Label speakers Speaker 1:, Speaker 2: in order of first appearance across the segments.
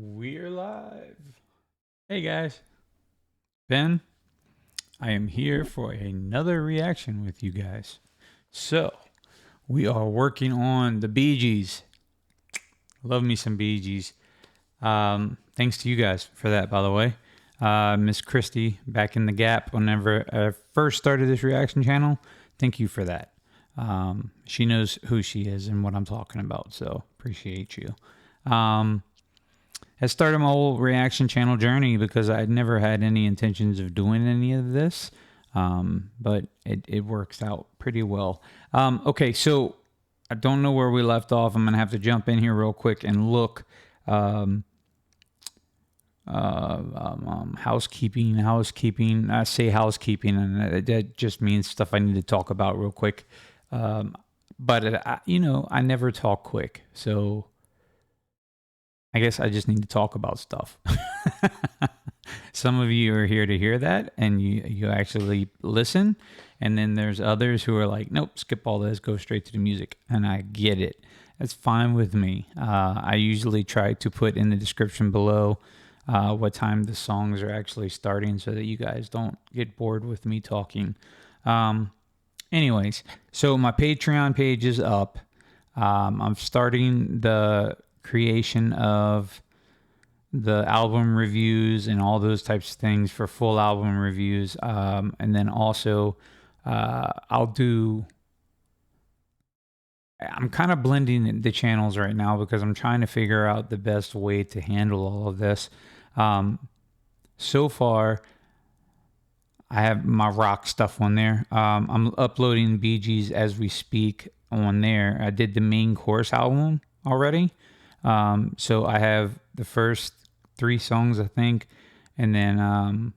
Speaker 1: We're live. Hey guys, Ben. I am here for another reaction with you guys. So, we are working on the Bee Gees. Love me some Bee Gees. Thanks to you guys for that, by the way. Miss Christy, back in the gap whenever I first started this reaction channel. Thank you for that. She knows who she is and what I'm talking about, so appreciate you. I started my whole reaction channel journey because I never had any intentions of doing any of this, but it works out pretty well. Okay, so I don't know where we left off. I'm going to have to jump in here real quick and look. Housekeeping. I say housekeeping, and that just means stuff I need to talk about real quick. But I never talk quick, so I guess I just need to talk about stuff. Some of you are here to hear that, and you actually listen. And then there's others who are like, nope, skip all this, go straight to the music. And I get it. That's fine with me. I usually try to put in the description below what time the songs are actually starting so that you guys don't get bored with me talking. Anyways, so my Patreon page is up. I'm starting the creation of the album reviews and all those types of things for full album reviews. And then also I'm kind of blending the channels right now because I'm trying to figure out the best way to handle all of this. So far, I have my rock stuff on there. I'm uploading Bee Gees as we speak on there. I did the main course album already. So I have the first 3 songs, I think. And then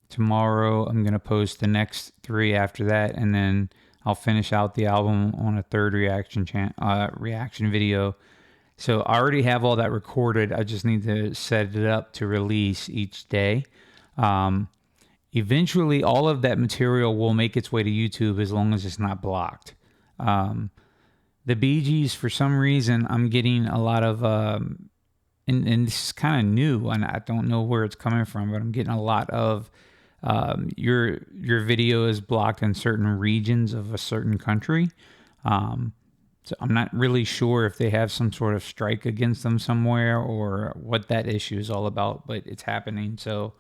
Speaker 1: tomorrow I'm going to post the next 3 after that. And then I'll finish out the album on a third reaction video. So I already have all that recorded. I just need to set it up to release each day. Eventually, all of that material will make its way to YouTube as long as it's not blocked. The Bee Gees, for some reason, I'm getting a lot of, and this is kind of new, and I don't know where it's coming from, but I'm getting a lot of, your video is blocked in certain regions of a certain country. So I'm not really sure if they have some sort of strike against them somewhere or what that issue is all about, but it's happening. So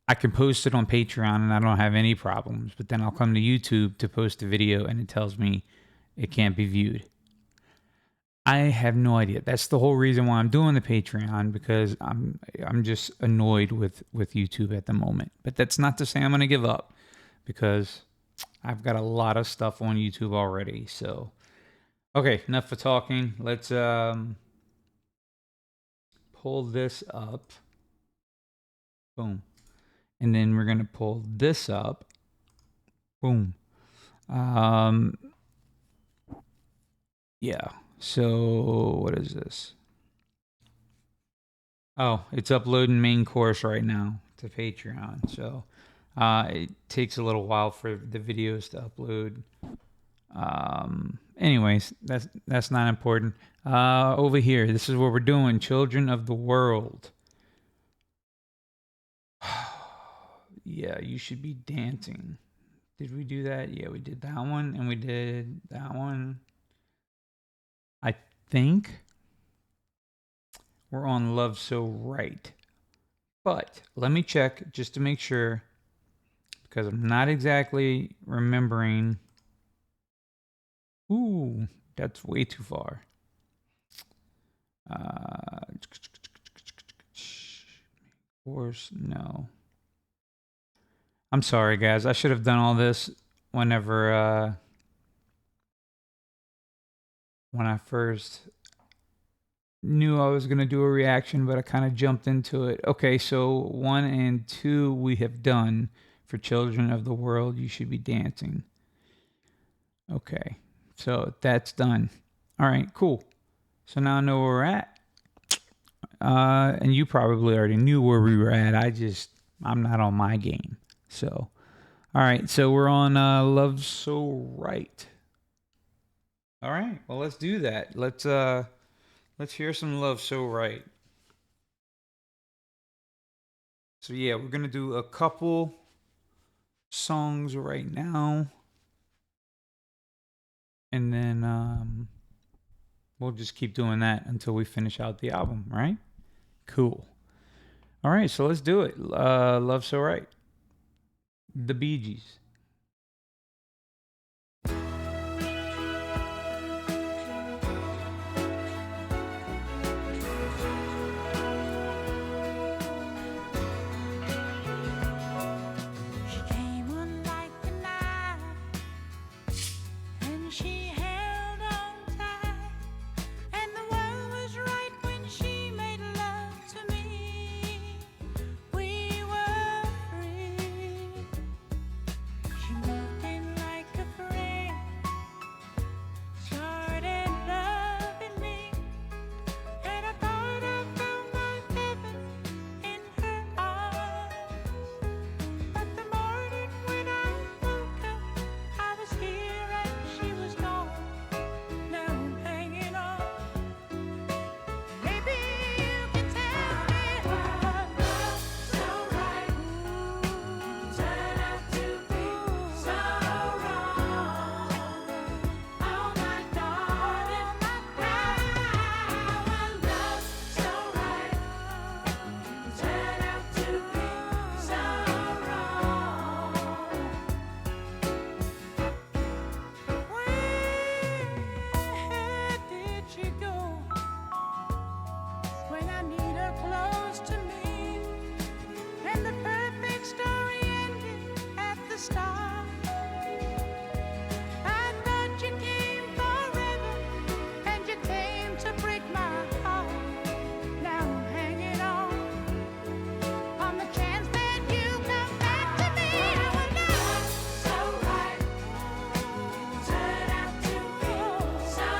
Speaker 1: I can post it on Patreon and I don't have any problems, but then I'll come to YouTube to post a video and it tells me it can't be viewed. I have no idea. That's the whole reason why I'm doing the Patreon, because I'm just annoyed with YouTube at the moment. But that's not to say I'm going to give up, because I've got a lot of stuff on YouTube already. So, okay, enough for talking. Let's pull this up. Boom. And then we're going to pull this up. Boom. Yeah. So what is this? Oh, it's uploading main course right now to Patreon. So it takes a little while for the videos to upload. Anyways, that's not important. Over here, this is what we're doing. Children of the World. Yeah, you should be dancing. Did we do that? Yeah, we did that one, and we did that one. I think we're on Love So Right. But let me check just to make sure, because I'm not exactly remembering. Ooh, that's way too far. Of course, no. I'm sorry, guys. I should have done all this whenever when I first knew I was going to do a reaction, but I kind of jumped into it. Okay, so 1 and 2 we have done for Children of the World. You should be dancing. Okay, so that's done. All right, cool. So now I know where we're at. And you probably already knew where we were at. I'm not on my game. So, all right, so we're on Love So Right. All right, well, let's do that. Let's hear some Love So Right. So yeah, we're gonna do a couple songs right now, and then we'll just keep doing that until we finish out the album, right? Cool. All right, so let's do it. Love So Right. The Bee Gees.
Speaker 2: She came on like a knife, and she held on tight, and the world was right when she made love to me. We were free. She moved in like a friend, started loving me, and I thought I found my heaven in her arms. But the morning when I woke up, I was here and she was gone. Now I'm hanging on. Maybe you can tell me what love's so right turned out to be so wrong. Oh my darling, how love's so right turned out to be so wrong. Where did she go when I need her close to me? And the perfect story ended at the start. I thought you came forever, and you came to break my heart. Now I'm hanging on the chance that you come back to me. Our love's so right turned out to be so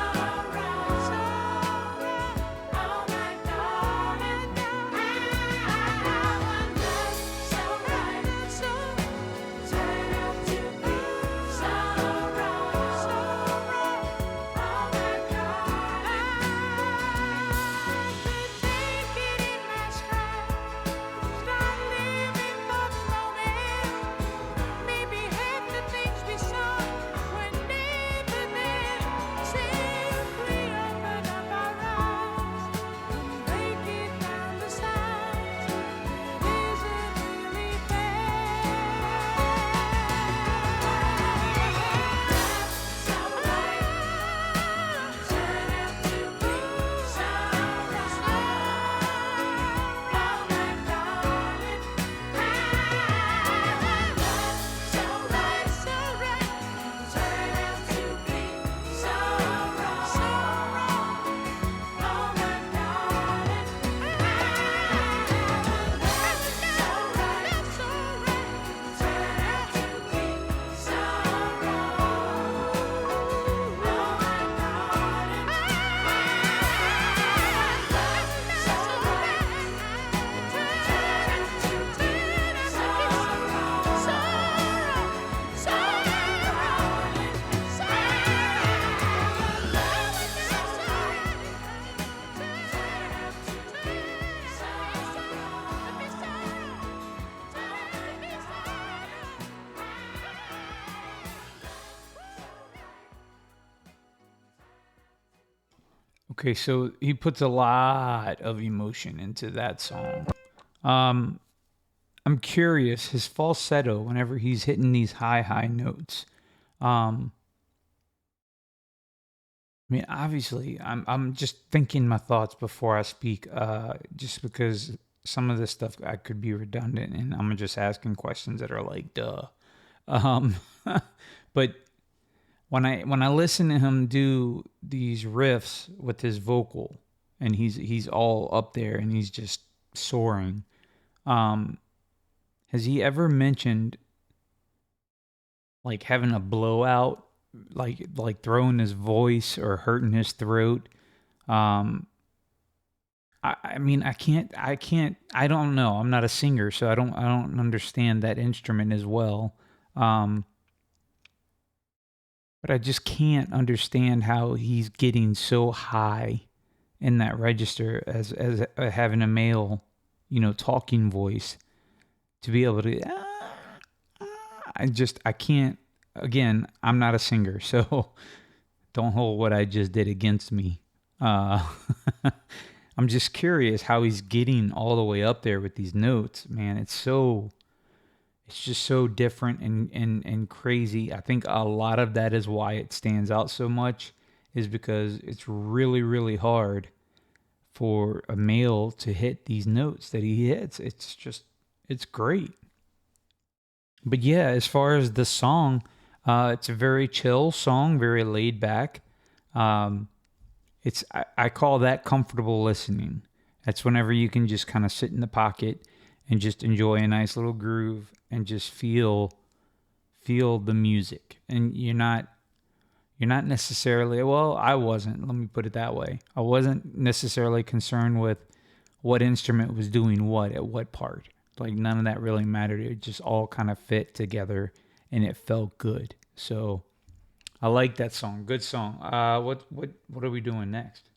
Speaker 2: wrong. So wrong. Oh my darling, our love's so right turned out to be so wrong. So wrong. Oh my darling, I could take it in my stride. Start living for the moment. Maybe half the things we saw were never there. Simply open up our eyes and break it down the sides. It isn't really fair. So right turned out to be so wrong. Oh my darling, so right turned out to be so wrong. So wrong. Oh my darling, so right turned out to be so
Speaker 1: Okay, so he puts a lot of emotion into that song. I'm curious, his falsetto, whenever he's hitting these high notes. I mean, obviously, I'm just thinking my thoughts before I speak, just because some of this stuff I could be redundant, and I'm just asking questions that are like, duh. Um, but when I listen to him do these riffs with his vocal, and he's all up there and he's just soaring. Has he ever mentioned like having a blowout, like throwing his voice or hurting his throat? I mean, I don't know. I'm not a singer, so I don't understand that instrument as well. Um, but I just can't understand how he's getting so high in that register as having a male, talking voice. to be able to. I can't. Again, I'm not a singer, so don't hold what I just did against me. Uh, I'm just curious how he's getting all the way up there with these notes, man. It's just so different and crazy. I think a lot of that is why it stands out so much, is because it's really, really hard for a male to hit these notes that he hits. It's great. But yeah, as far as the song, it's a very chill song, very laid back. Um, I call that comfortable listening. That's whenever you can just kind of sit in the pocket and just enjoy a nice little groove and just feel the music. And you're not necessarily, well, I wasn't, let me put it that way. I wasn't necessarily concerned with what instrument was doing what at what part. Like none of that really mattered. It just all kind of fit together and it felt good. So I like that song. Good song. What are we doing next?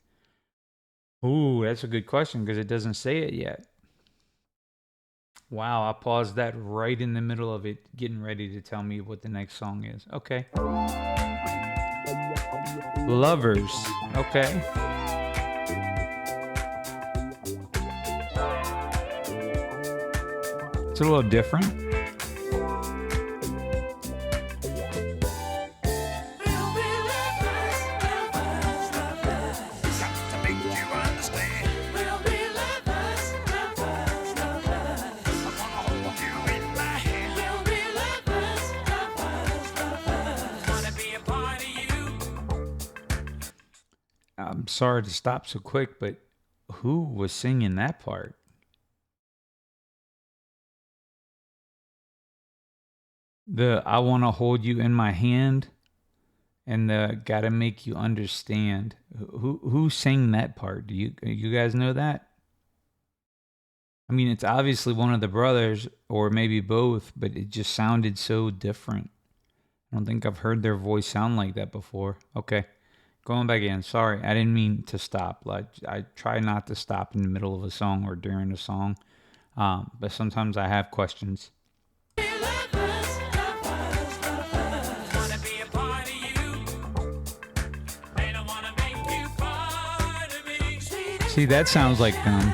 Speaker 1: Ooh, that's a good question because it doesn't say it yet. Wow, I paused that right in the middle of it, getting ready to tell me what the next song is. Okay. Lovers. Okay. It's a little different. I'm sorry to stop so quick, but who was singing that part? The I want to hold you in my hand and the gotta make you understand. Who sang that part? Do you guys know that? I mean, it's obviously one of the brothers or maybe both, but it just sounded so different. I don't think I've heard their voice sound like that before. Okay. Going back in. Sorry, I didn't mean to stop. Like I try not to stop in the middle of a song or during a song, but sometimes I have questions. See, that sounds like them.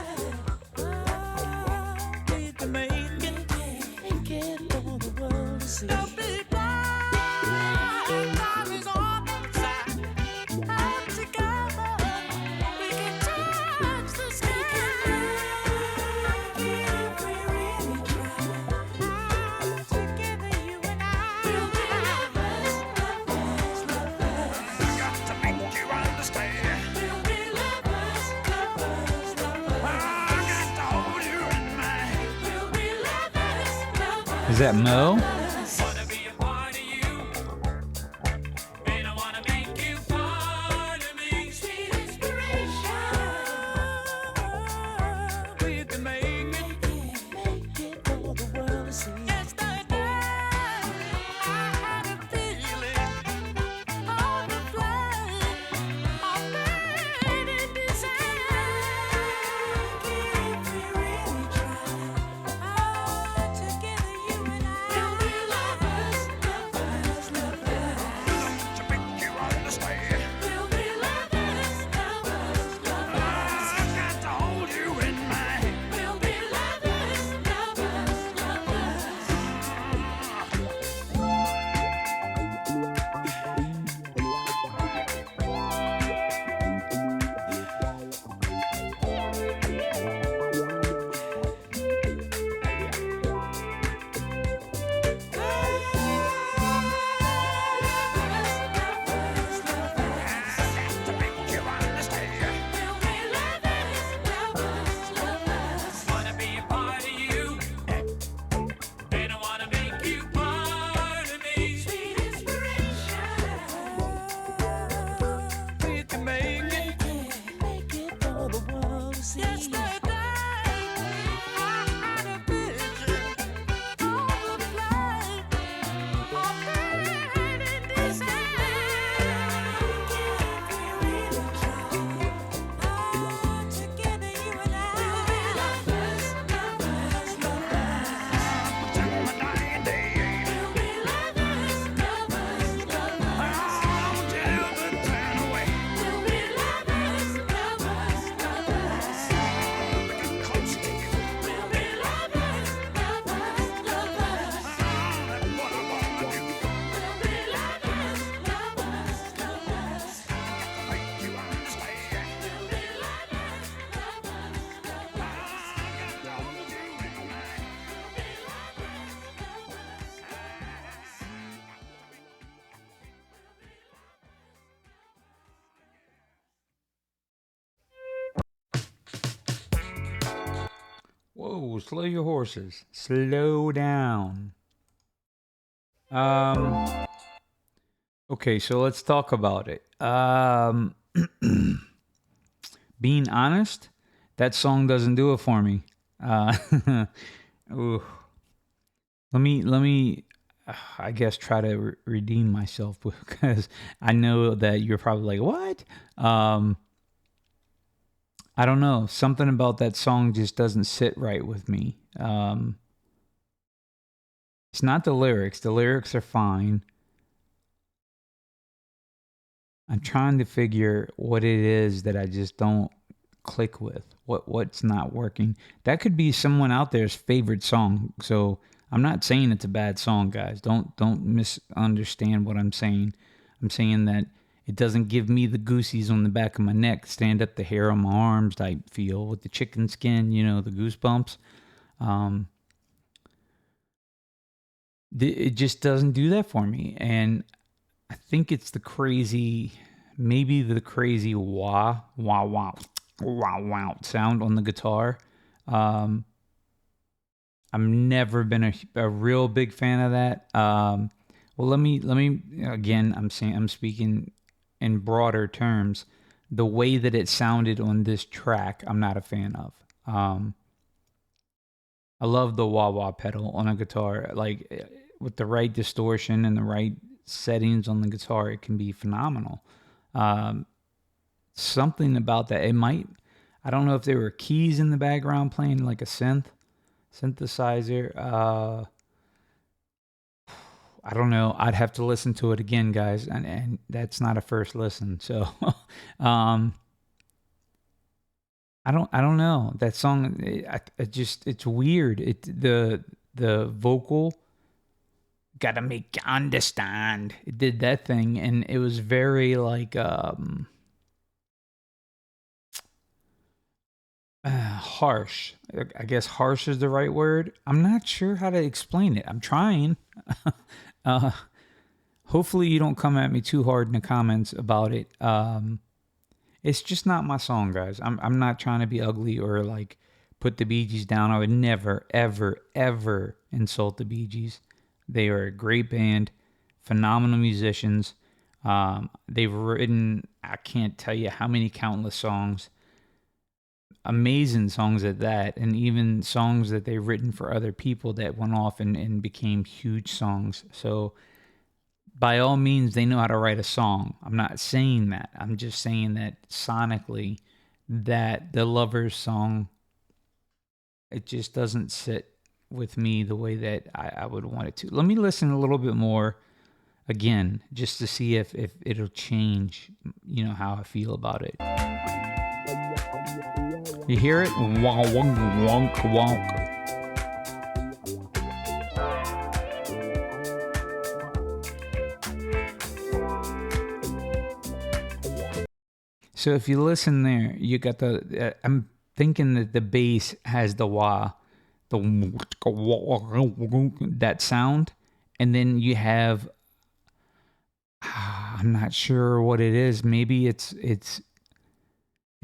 Speaker 1: Is that Mo? Whoa, slow your horses. Slow down. Um. Okay, so let's talk about it. Being honest, that song doesn't do it for me. Uh, ooh. Let me I guess try to redeem myself because I know that you're probably like, "What?" I don't know. Something about that song just doesn't sit right with me. It's not the lyrics. The lyrics are fine. I'm trying to figure what it is that I just don't click with. What's not working? That could be someone out there's favorite song. So I'm not saying it's a bad song, guys. Don't misunderstand what I'm saying. I'm saying that it doesn't give me the goosies on the back of my neck, stand up the hair on my arms type feel with the chicken skin, the goosebumps. Um, it just doesn't do that for me, and I think it's maybe the crazy wah wah wah wah wah sound on the guitar. Um, I've never been a real big fan of that. Well, let me again. I'm speaking in broader terms. The way that it sounded on this track, I'm not a fan of. Um, I love the wah wah pedal on a guitar. Like with the right distortion and the right settings on the guitar, it can be phenomenal. Um, Something about that. I don't know if there were keys in the background playing like a synthesizer. I don't know. I'd have to listen to it again, guys, and that's not a first listen. So, um, I don't know that song. It's weird. The vocal gotta make you understand. It did that thing, and it was very like harsh. I guess harsh is the right word. I'm not sure how to explain it. I'm trying. uh, Hopefully, you don't come at me too hard in the comments about it. It's just not my song, guys. I'm not trying to be ugly or like put the Bee Gees down. I would never, ever, ever insult the Bee Gees. They are a great band, phenomenal musicians. They've written, I can't tell you how many countless songs, amazing songs at that, and even songs that they've written for other people that went off and became huge songs. So, by all means, they know how to write a song. I'm not saying that. I'm just saying that sonically, that the Lovers song, it just doesn't sit with me the way that I would want it to. Let me listen a little bit more again, just to see if it'll change, how I feel about it. You hear it? Wonk, wonk, wonk, wonk. So if you listen there, you got I'm thinking that the bass has the wah, that sound, and then you have, I'm not sure what it is. Maybe it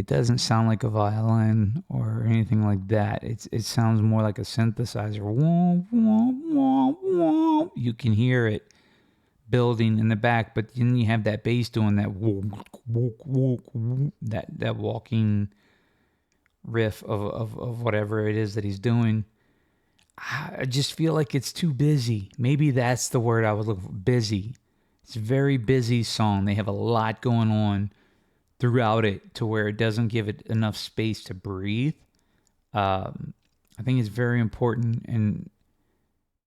Speaker 1: doesn't sound like a violin or anything like that. It sounds more like a synthesizer. You can hear it building in the back, but then you have that bass doing that that walking riff of whatever it is that he's doing. I just feel like it's too busy. Maybe that's the word I would look for. Busy. It's a very busy song. They have a lot going on throughout it to where it doesn't give it enough space to breathe. I think it's very important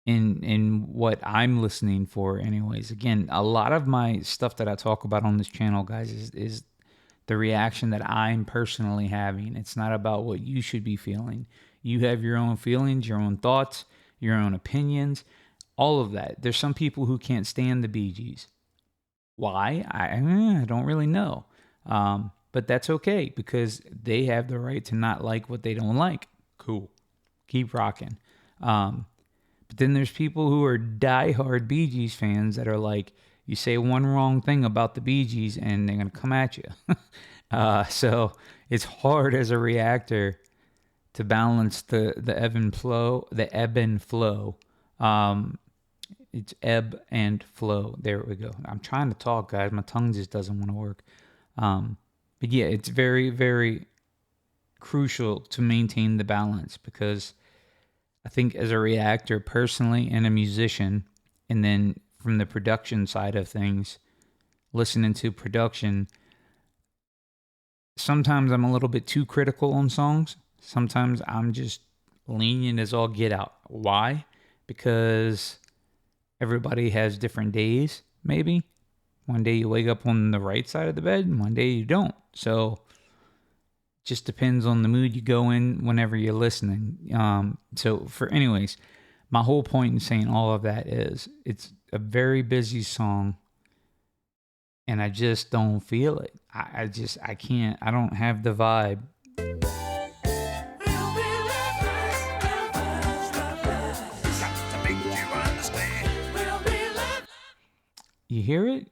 Speaker 1: in what I'm listening for anyways. Again, a lot of my stuff that I talk about on this channel, guys, is the reaction that I'm personally having. It's not about what you should be feeling. You have your own feelings, your own thoughts, your own opinions, all of that. There's some people who can't stand the Bee Gees. Why? I don't really know. But that's okay because they have the right to not like what they don't like. Cool. Keep rocking. But then there's people who are diehard Bee Gees fans that are like, you say one wrong thing about the Bee Gees and they're going to come at you. So it's hard as a reactor to balance the ebb and flow. It's ebb and flow. There we go. I'm trying to talk, guys. My tongue just doesn't want to work. But yeah, it's very, very crucial to maintain the balance, because I think as a reactor personally and a musician, and then from the production side of things, listening to production, sometimes I'm a little bit too critical on songs. Sometimes I'm just lenient as all get out. Why? Because everybody has different days, maybe. One day you wake up on the right side of the bed, and one day you don't. So it just depends on the mood you go in whenever you're listening. Anyways, my whole point in saying all of that is it's a very busy song, and I just don't feel it. I can't. I don't have the vibe. You hear it?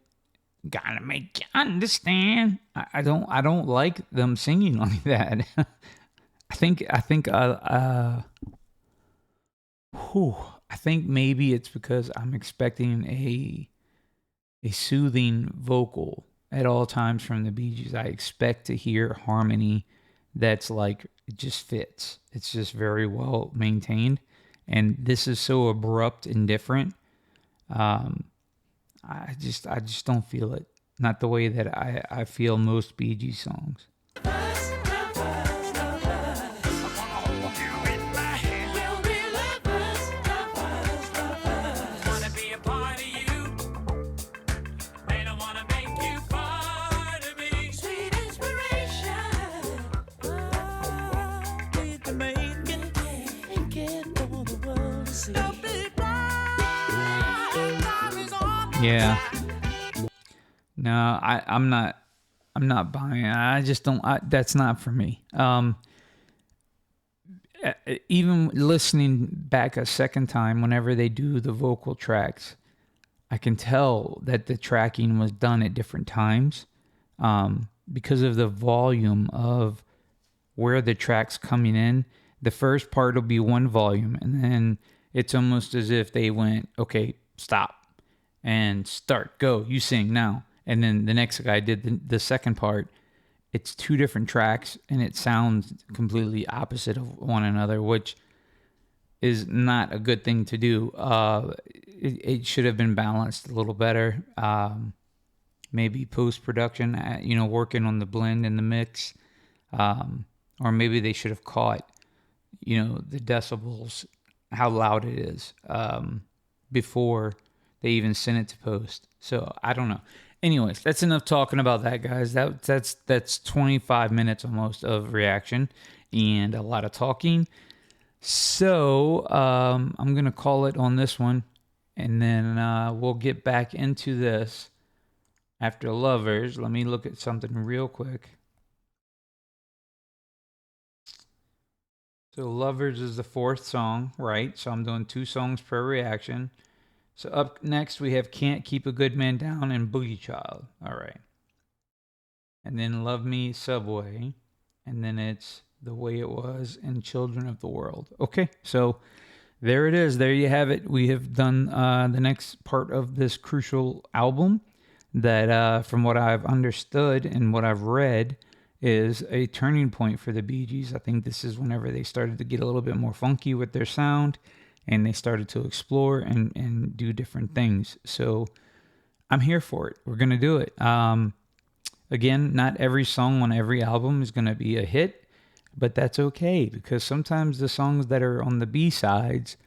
Speaker 1: Gotta make you understand. I don't like them singing like that. I think maybe it's because I'm expecting a soothing vocal at all times from the Bee Gees. I expect to hear harmony that's like, it just fits. It's just very well maintained, and this is so abrupt and different. I just don't feel it. Not the way that I feel most Bee Gees songs. Yeah. No, I'm not buying it. I just don't. That's not for me. Even listening back a second time, whenever they do the vocal tracks, I can tell that the tracking was done at different times, because of the volume of where the track's coming in. The first part will be one volume, and then it's almost as if they went, okay, stop and start, go, you sing now. And then the next guy did the second part. It's two different tracks, and it sounds completely opposite of one another, which is not a good thing to do. It should have been balanced a little better. Maybe post-production, working on the blend and the mix. Or maybe they should have caught, the decibels, how loud it is, before they even sent it to post. So I don't know. Anyways, that's enough talking about that, guys. That's 25 minutes almost of reaction and a lot of talking. So I'm gonna call it on this one, and then we'll get back into this after Lovers. Let me look at something real quick. So Lovers is the fourth song, right? So I'm doing 2 songs per reaction. So up next we have Can't Keep a Good Man Down and Boogie Child. All right. And then Love Me, Subway. And then it's The Way It Was and Children of the World. Okay, so there it is. There you have it. We have done the next part of this crucial album that, from what I've understood and what I've read, is a turning point for the Bee Gees. I think this is whenever they started to get a little bit more funky with their sound, and they started to explore and do different things. So I'm here for it. We're going to do it. Again, not every song on every album is going to be a hit, but that's okay, because sometimes the songs that are on the B-sides,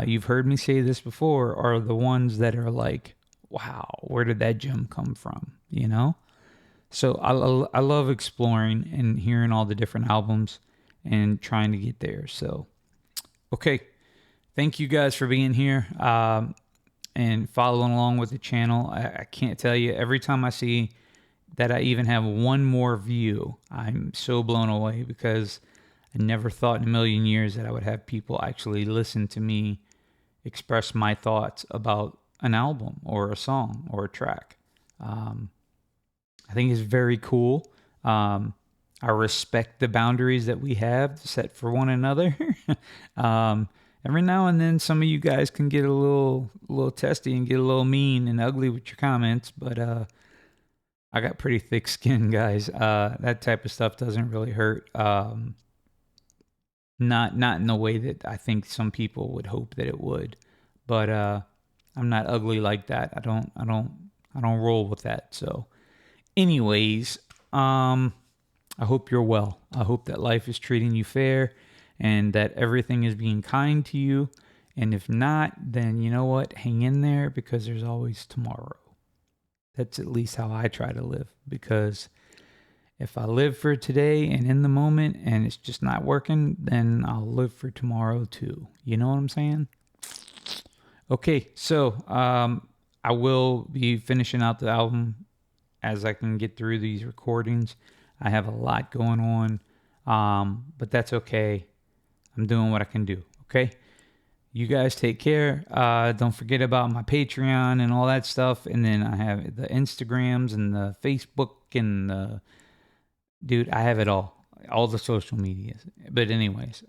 Speaker 1: you've heard me say this before, are the ones that are like, wow, where did that gem come from? So I love exploring and hearing all the different albums and trying to get there. So, okay. Thank you guys for being here and following along with the channel. I can't tell you, every time I see that I even have one more view, I'm so blown away, because I never thought in a million years that I would have people actually listen to me express my thoughts about an album or a song or a track. I think it's very cool. I I respect the boundaries that we have set for one another. Every now and then, some of you guys can get a little testy and get a little mean and ugly with your comments, but I got pretty thick skin, guys. That type of stuff doesn't really hurt. Not in the way that I think some people would hope that it would, but I'm not ugly like that. I don't roll with that. So, anyways, I hope you're well. I hope that life is treating you fair and that everything is being kind to you. And if not, then you know what? Hang in there because there's always tomorrow. That's at least how I try to live, because if I live for today and in the moment and it's just not working, then I'll live for tomorrow too. You know what I'm saying? Okay, so I will be finishing out the album as I can get through these recordings. I have a lot going on, but that's okay. I'm doing what I can do, okay? You guys take care. Don't forget about my Patreon and all that stuff. And then I have the Instagrams and the Facebook and the... Dude, I have it all the social medias. But anyways,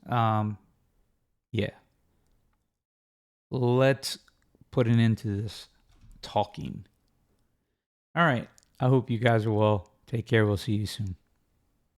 Speaker 1: yeah. Let's put an end to this talking. All right. I hope you guys are well. Take care. We'll see you soon.